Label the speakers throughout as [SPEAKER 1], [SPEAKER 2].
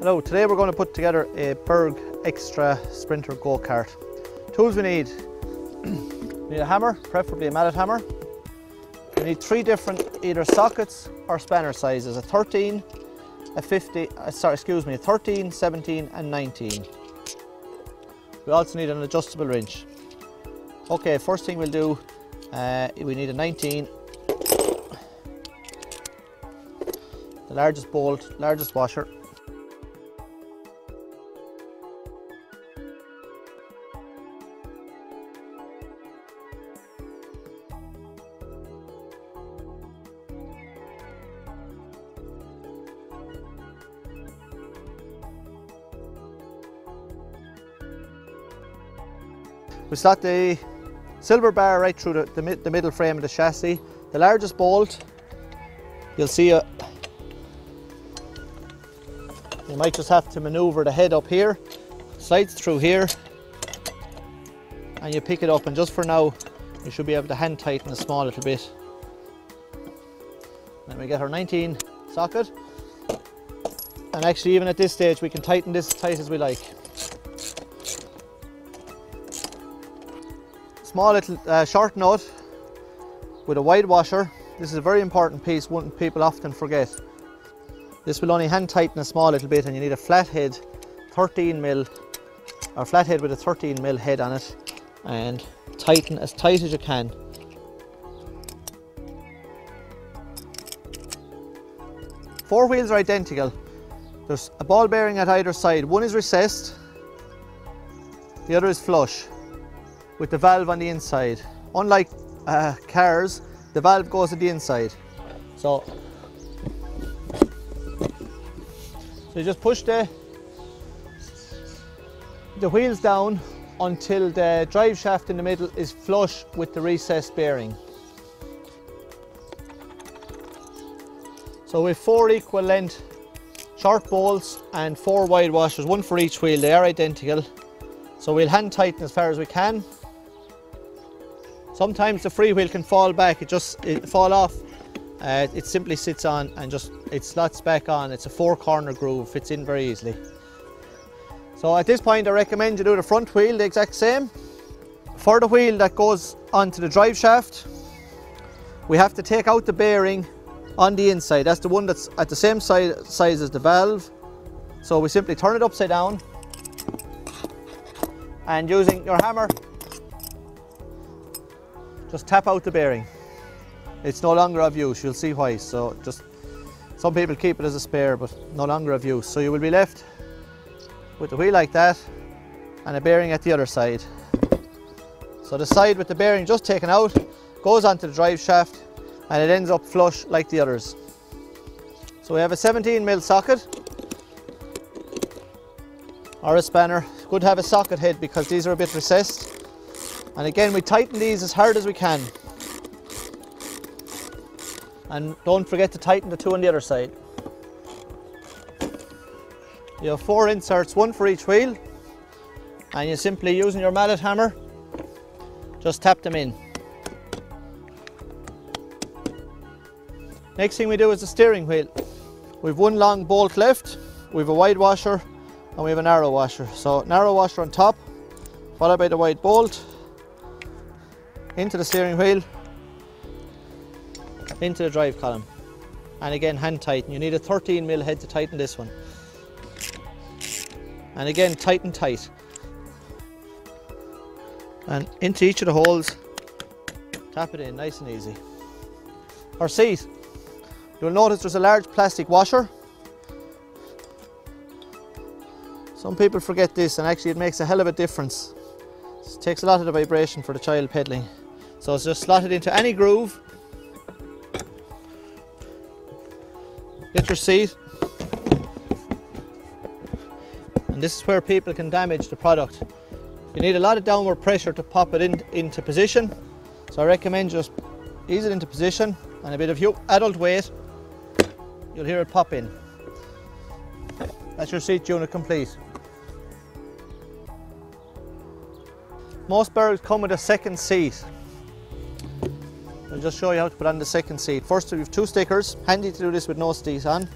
[SPEAKER 1] Hello, today we're going to put together a Berg Extra Sprinter go-kart. Tools we need. We need a hammer, preferably a mallet hammer. We need 3 different either sockets or spanner sizes, a 13, a 50, a 13, 17 and 19. We also need an adjustable wrench. Okay, first thing we'll do, we need a 19, the largest bolt, largest washer. We slot the silver bar right through the middle frame of the chassis. The largest bolt, you'll see you might just have to maneuver the head up here, slides through here, and you pick it up, and just for now you should be able to hand tighten a small little bit. Then we get our 19 socket, and actually even at this stage we can tighten this as tight as we like. Small little short nut with a wide washer. This is a very important piece, one people often forget. This will only hand tighten a small little bit, and you need a flathead 13mm, or flathead with a 13mm head on it, and tighten as tight as you can. Four wheels are identical. There's a ball bearing at either side. One is recessed, the other is flush, with the valve on the inside. Unlike cars, the valve goes at the inside. So you just push the wheels down until the drive shaft in the middle is flush with the recessed bearing. So we have 4 equal length short bolts and 4 wide washers, one for each wheel. They are identical. So we'll hand tighten as far as we can. Sometimes the free wheel can fall back, it fall off. It simply sits on and it slots back on. It's a 4-corner groove, fits in very easily. So at this point I recommend you do the front wheel the exact same. For the wheel that goes onto the drive shaft, we have to take out the bearing on the inside. That's the one that's at the same size as the valve. So we simply turn it upside down, and using your hammer, just tap out the bearing. It's no longer of use, you'll see why. So some people keep it as a spare, but no longer of use. So you will be left with the wheel like that and a bearing at the other side. So the side with the bearing just taken out goes onto the drive shaft, and it ends up flush like the others. So we have a 17mm socket or a spanner. Good to have a socket head because these are a bit recessed. And again, we tighten these as hard as we can. And don't forget to tighten the 2 on the other side. You have 4 inserts, one for each wheel, and you simply, using your mallet hammer, just tap them in. Next thing we do is the steering wheel. We've 1 long bolt left, we have a wide washer, and we have a narrow washer. So narrow washer on top, followed by the wide bolt, into the steering wheel, into the drive column, and again hand tighten. You need a 13mm head to tighten this one, and again tighten tight, and into each of the holes, tap it in nice and easy. Our seat, you'll notice there's a large plastic washer. Some people forget this, and actually it makes a hell of a difference. It takes a lot of the vibration for the child pedaling. So it's just slotted into any groove. Get your seat. And this is where people can damage the product. You need a lot of downward pressure to pop it into position. So I recommend just ease it into position, and a bit of adult weight, you'll hear it pop in. That's your seat unit complete. Most Bergs come with a second seat. I'll just show you how to put on the second seat. First, we have 2 stickers, handy to do this with no seat on.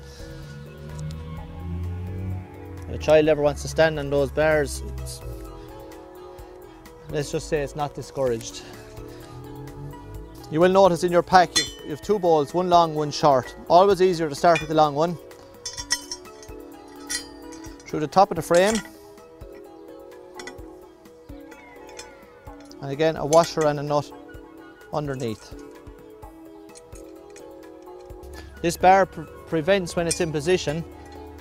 [SPEAKER 1] If a child ever wants to stand on those bars, let's just say it's not discouraged. You will notice in your pack you have 2 bowls, one long, one short. Always easier to start with the long one. Through the top of the frame. And again, a washer and a nut underneath. This bar prevents, when it's in position,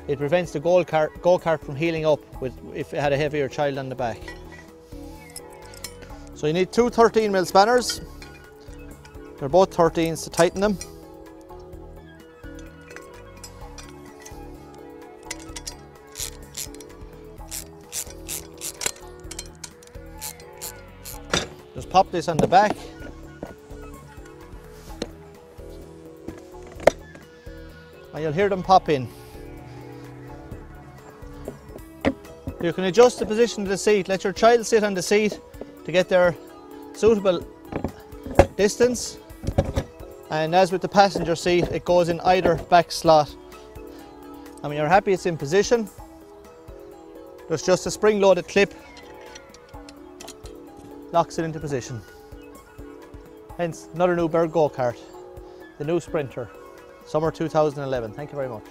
[SPEAKER 1] it prevents the go-kart from heeling up if it had a heavier child on the back. So you need 2 13mm spanners. They're both 13s to tighten them. Just pop this on the back. And you'll hear them pop in. You can adjust the position of the seat. Let your child sit on the seat to get their suitable distance. And as with the passenger seat, it goes in either back slot. And when you're happy it's in position, there's just a spring-loaded clip, locks it into position. Hence, another new Berg go-kart, the new Sprinter, summer 2011. Thank you very much.